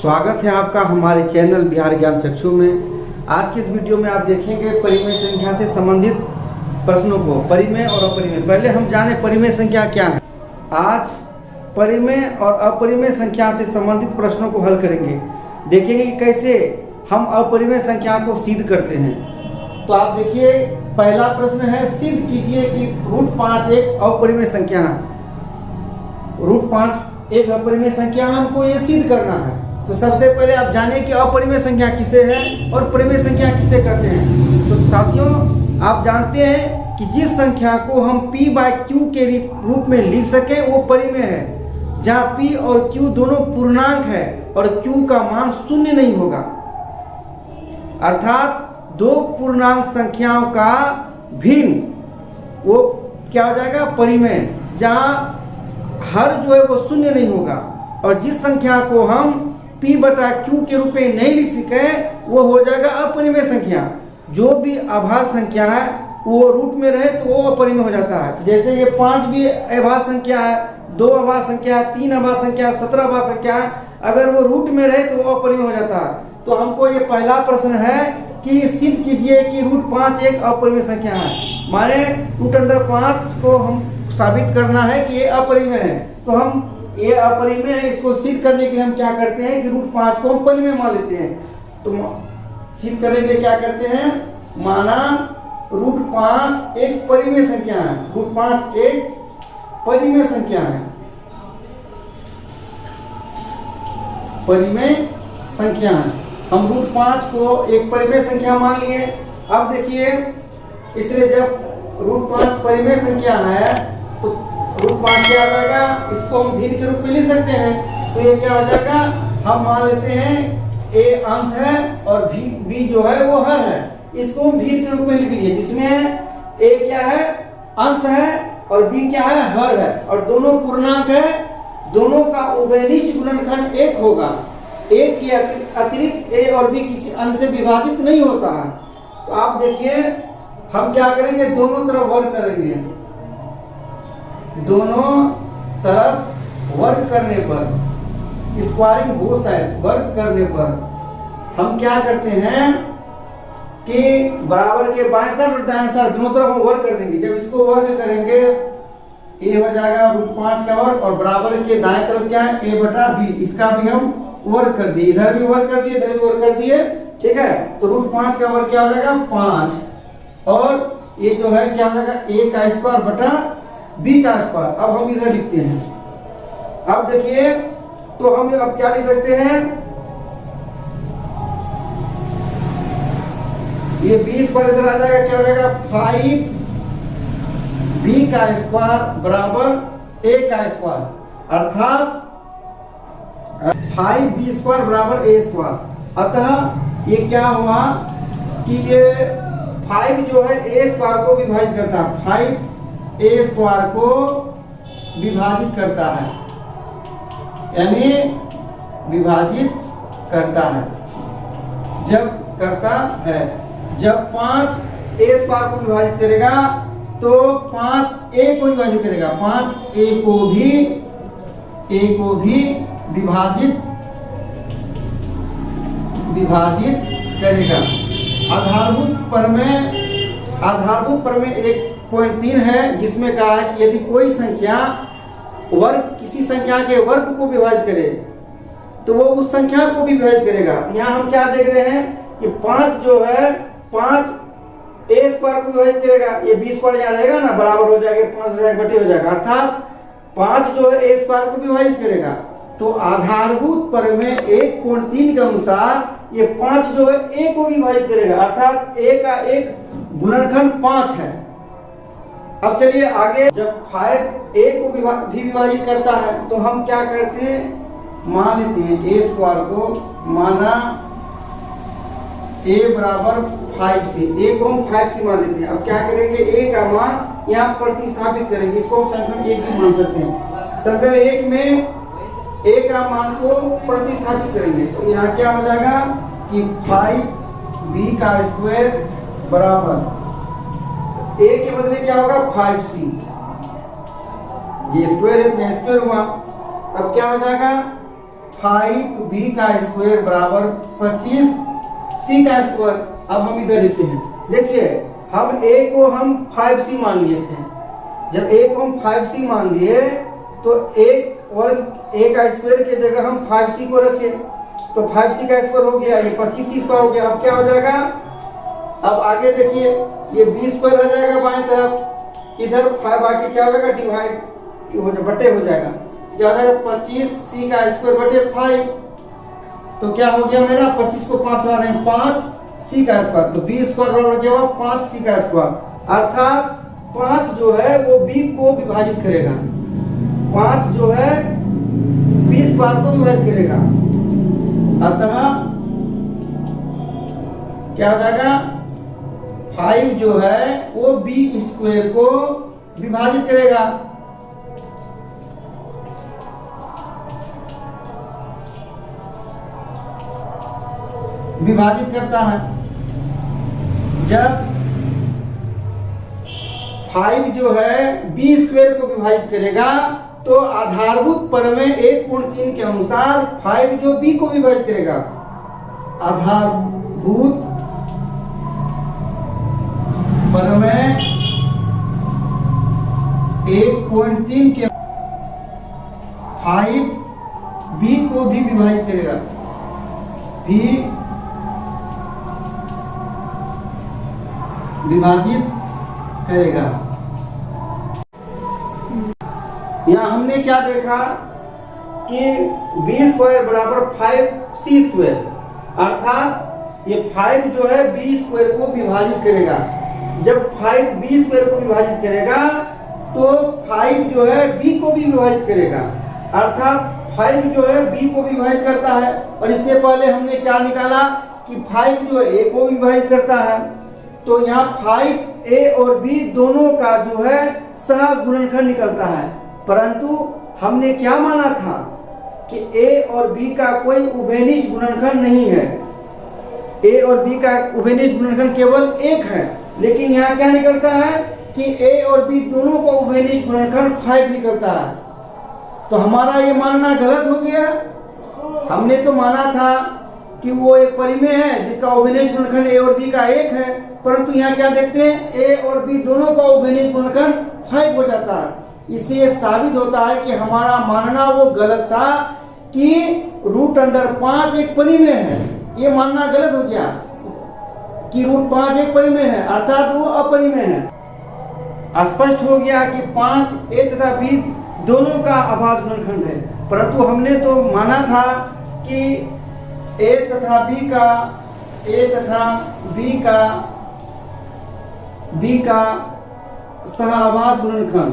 स्वागत है आपका हमारे चैनल बिहार ज्ञान चक्षु में। आज की इस वीडियो में आप देखेंगे परिमेय संख्या से संबंधित प्रश्नों को, परिमेय और अपरिमेय। पहले हम जाने परिमेय संख्या क्या है। आज परिमेय और अपरिमेय संख्या से संबंधित प्रश्नों को हल करेंगे। देखेंगे कि कैसे हम अपरिमेय संख्या को सिद्ध करते हैं। तो आप देखिए, पहला प्रश्न है, सिद्ध कीजिए कि √5 एक अपरिमेय संख्या है। √5 एक अपरिमेय संख्या है, हमको ये सिद्ध करना है। तो सबसे पहले आप जाने कि अपरिमेय संख्या किसे है और परिमेय संख्या किसे कहते हैं। तो साथियों, आप जानते हैं कि जिस संख्या को हम p/q के रूप में लिख सके वो परिमेय है, जहाँ p और q दोनों पूर्णांक है और q का मान 0 नहीं होगा। अर्थात दो पूर्णांक संख्याओं का भिन्न वो क्या हो जाएगा, परिमेय, जहाँ हर जो है वो 0 नहीं होगा। और जिस संख्या को हम p/q के रूप में नहीं लिख सके वो हो जाएगा अपरिमेय संख्या। जो भी अभाज्य संख्या है वो रूट में रहे तो वो अपरिमेय हो जाता है। जैसे ये 5 भी अभाज्य संख्या है, 2 अभाज्य संख्या है, 3 अभाज्य संख्या है, 17 अभाज्य संख्या है, अगर वो रूट में रहे तो वो अपरिमेय हो जाता है। तो हमको ये पहला प्रश्न है कि सिद्ध कीजिए कि √5 एक अपरिमेय संख्या है। माने √5 को हम साबित करना है कि ये अपरिमेय है। तो हम ये अपरिमेय है, इसको सिद्ध करने के लिए हम क्या करते हैं कि √5 को हम परिमेय मान लेते हैं। तो सिद्ध करने के लिए क्या करते हैं, माना √5 एक परिमेय संख्या है। √5 एक परिमेय संख्या है, परिमेय संख्या है। हम √5 को एक परिमेय संख्या मान लिए। अब देखिए, इसलिए जब √5 परिमेय संख्या है तो √5 क्या आ जाएगा, इसको हम भिन्न के रूप में लिख सकते हैं। तो ये क्या हो जाएगा, हम मान लेते हैं a अंश है और b जो है वो हर है। इसको हम भिन्न के रूप में लिख लिए, जिसमें a क्या है, अंश है, और b क्या है, हर है, और दोनों पूर्णांक है। दोनों का उभयनिष्ठ गुणनखंड 1 होगा। 1 के अतिरिक्त a और b किसी अंश से विभाजित नहीं होता है। तो आप देखिए, हम क्या करेंगे, दोनों तरफ वर्ग करेंगे। दोनों तरफ वर्ग करने पर, स्क्वायरिंग बोथ साइड, वर्ग करने पर हम क्या करते हैं कि बराबर के बाएं साइड और दाएं साइड दोनों तरफ हम वर्ग कर देंगे। जब इसको वर्ग करेंगे ये हो जाएगा √5 का वर्ग, और बराबर के दाएं तरफ क्या है, a/b, इसका भी हम वर्ग कर दिए। इधर भी वर्ग कर दिए, इधर भी वर्ग कर दिए, ठीक है। तो √5 का वर्ग क्या हो जाएगा, 5, और ये जो है क्या हो जाएगा, a का स्क्वायर बटा b का स्क्वायर। अब हम इधर लिखते हैं। अब देखिए, तो हम अब क्या लिख सकते हैं, ये 20 पर इधर आ जाएगा, क्या हो जाएगा, 5b का स्क्वायर बराबर a का स्क्वायर, अर्थात 5b² बराबर a स्क्वायर। अतः ये क्या हुआ कि ये 5 जो है a² को विभाजित करता है, 5a² को विभाजित करता है, यानी विभाजित करता है। जब करता है, जब 5a² को विभाजित करेगा तो 5a को विभाजित करेगा, 5a को भी विभाजित करेगा। आधारभूत प्रमेय 1.3 है, जिसमें कहा है कि यदि कोई संख्या वर्ग किसी संख्या के वर्ग को विभाजित करे तो वो उस संख्या को भी विभाजित करेगा। यहाँ हम क्या देख रहे हैं कि 5 जो है, 5a² को विभाजित करेगा। ये b² यहाँ रहेगा ना, बराबर हो जाएगा, 5 हो जाएगा, बटे हो जाएगा, अर्थात 5 जो है a² को विभाजित करेगा। तो आधारभूत प्रमेय 1.3 के अनुसार ये 5 जो है a को विभाजित करेगा, अर्थात a का एक गुणनखंड 5 है। अब चलिए आगे, जब 5a को भी विभाजित करता है तो हम क्या करते हैं, मान लेते हैं a² को, माना a बराबर 5c, a को हम 5c मान लेते हैं। अब क्या करेंगे, a का मान यहाँ प्रतिस्थापित करेंगे, इसको हम समीकरण 1 भी मान सकते हैं। समीकरण 1 में a का मान को प्रतिस्थापित करेंगे तो यहाँ क्या हो जाएगा कि 5b² बराबर a के बदले क्या होगा, 5c, ये स्क्वायर है तो स्क्वायर हुआ। अब क्या हो जाएगा, 5b का स्क्वायर बराबर 25c का स्क्वायर। अब हम इधर लिखते हैं, देखिए हम a को हम 5c मान लिए थे। जब a को हम 5c मान लिए तो एक वर्ग a का स्क्वायर की जगह हम 5c को रखे, तो 5c का स्क्वायर हो गया, ये 25c स्क्वायर हो गया। अब क्या हो जाएगा, अब आगे देखिए ये b स्क्वायर हो जाएगा बाएं तरफ, इधर 5 आके क्या हो जाएगा, डिवाइड बटे हो जाएगा, क्या हो जाएगा 25c का स्क्वायर बटे 5। तो क्या हो गया मेरा, 25 को 5 लगा दें 5c का स्क्वायर, तो b स्क्वायर बराबर क्या हुआ 5c का स्क्वायर। अर्थात 5 जो है वो b को विभाजित करेगा, 5 जो है 20 बार को विभाजित करेगा। अतः क्या हो जाएगा, 5 जो है वो b स्क्वायर को विभाजित करेगा। विभाजित करता है। जब 5 जो है b स्क्वायर को विभाजित करेगा तो आधारभूत प्रमेय 1.3 के अनुसार 5 जो b को विभाजित करेगा, आधारभूत प्रमेय 1.3 के 5 b को भी विभाजित करेगा, भी विभाजित करेगा। यहाँ हमने क्या देखा कि b स्क्वायर बराबर 5c स्क्वायर, अर्थात ये 5 जो है b स्क्वायर को विभाजित करेगा। जब 5 b स्क्वायर को विभाजित करेगा तो 5 जो है b को भी विभाजित करेगा, अर्थात 5 जो है b को विभाजित करता है। और इससे पहले हमने क्या निकाला कि 5 जो है a को विभाजित करता है। तो यहाँ 5a और b दोनों का जो है सह गुणनखंड निकलता है, परंतु हमने क्या माना था कि a और b का कोई उभयनिज गुणनखंड नहीं है, a और b का उभयनिज गुणनखंड केवल एक है। लेकिन यहाँ क्या निकलता है कि a और b दोनों का उभयनिज गुणनखंड 5 निकलता है। तो हमारा ये मानना गलत हो गया। हमने तो माना था कि वो एक परिमेय है जिसका उभयनिज गुणनखंड a और b का एक है, परंतु यहाँ क्या देखते हैं a और b दोनों का उभयनिज गुणनखंड 5 हो जाता है। इससे ये साबित होता है कि हमारा मानना वो गलत था कि √5 एक परिमेय है। ये मानना गलत हो गया कि √5 एक परिमेय है, अर्थात वो अपरिमेय है। स्पष्ट हो गया कि 5 a तथा b दोनों का अभाज्य गुणनखंड है, परंतु हमने तो माना था कि a तथा b का सहअभाज्य गुणनखंड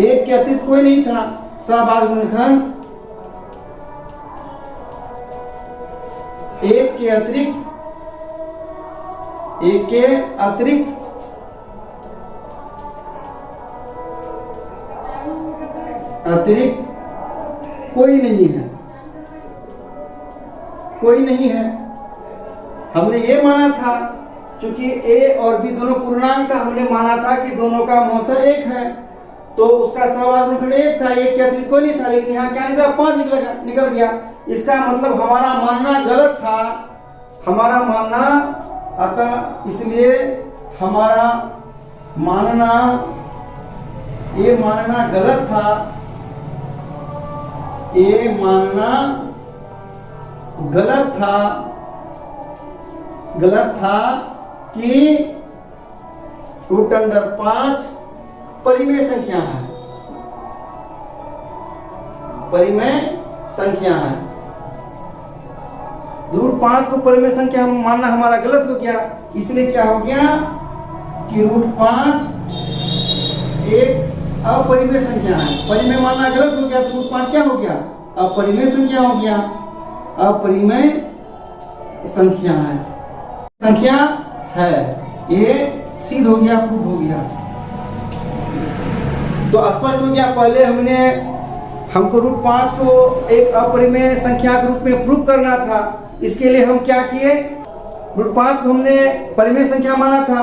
एक के अतिरिक्त कोई नहीं था। सहअभाज्य गुणनखंड एक के अतिरिक्त कोई नहीं है। हमने ये माना था क्योंकि a और b दोनों पूर्णांक था, हमने माना था कि दोनों का मौसा एक है, तो उसका सहअभाज्य गुणनखंड एक था, एक के अतिरिक्त कोई नहीं था। लेकिन यहाँ क्या निकला, 5 निकल गया। इसका मतलब हमारा मानना गलत था, हमारा मानना, अतः इसलिए हमारा मानना, ये मानना गलत था, ये मानना गलत था कि √5 परिमेय संख्या है, √5 को परिमेय संख्या हम मानना हमारा गलत हो गया। इसलिए क्या हो गया कि √5 एक अपरिमेय संख्या है। परिमेय मानना गलत हो गया तो √5 क्या हो गया, अपरिमेय संख्या हो गया, अपरिमेय संख्या है। ये सिद्ध हो गया, प्रूफ हो गया। तो स्पष्ट हो गया, पहले हमको √5 को एक अपरिमेय संख्या के रूप में प्रूफ करना था। इसके लिए हम क्या किए, √5 को हमने परिमेय संख्या माना था,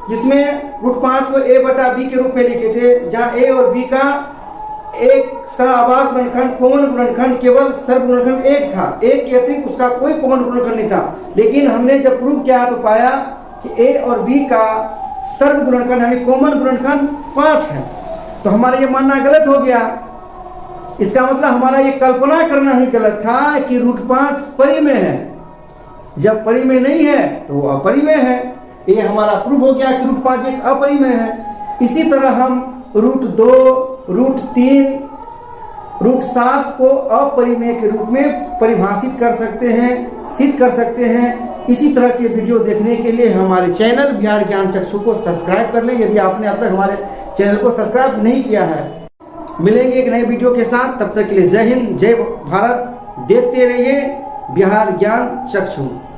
जिसमें √5 को a बटा b के रूप में लिखे थे, जहां a और b का एक सहअभाज्य गुणनखंड कॉमन गुणनखंड केवल सर्व गुणनखंड एक था, एक के अतिरिक्त उसका कोई कॉमन गुणनखंड नहीं था। लेकिन हमने जब प्रूव किया तो पाया कि ए और बी का सर्व गुणनखंड यानी कॉमन गुणनखंड 5 है। तो हमारा ये मानना गलत हो गया। इसका मतलब हमारा ये कल्पना करना ही गलत था कि √5 परिमेय है। जब परिमेय नहीं है तो वो अपरिमेय है। ये हमारा प्रूव हो गया कि √5 एक अपरिमेय है। इसी तरह हम √2, √3, √7 को अपरिमेय के रूप में परिभाषित कर सकते हैं, सिद्ध कर सकते हैं। इसी तरह के वीडियो देखने के लिए हमारे चैनल बिहार ज्ञान चक्षु को सब्सक्राइब कर लें, यदि आपने अब तक हमारे चैनल को सब्सक्राइब नहीं किया है। मिलेंगे एक नए वीडियो के साथ, तब तक के लिए जय हिंद, जय भारत। देखते रहिए बिहार ज्ञान चक्षु।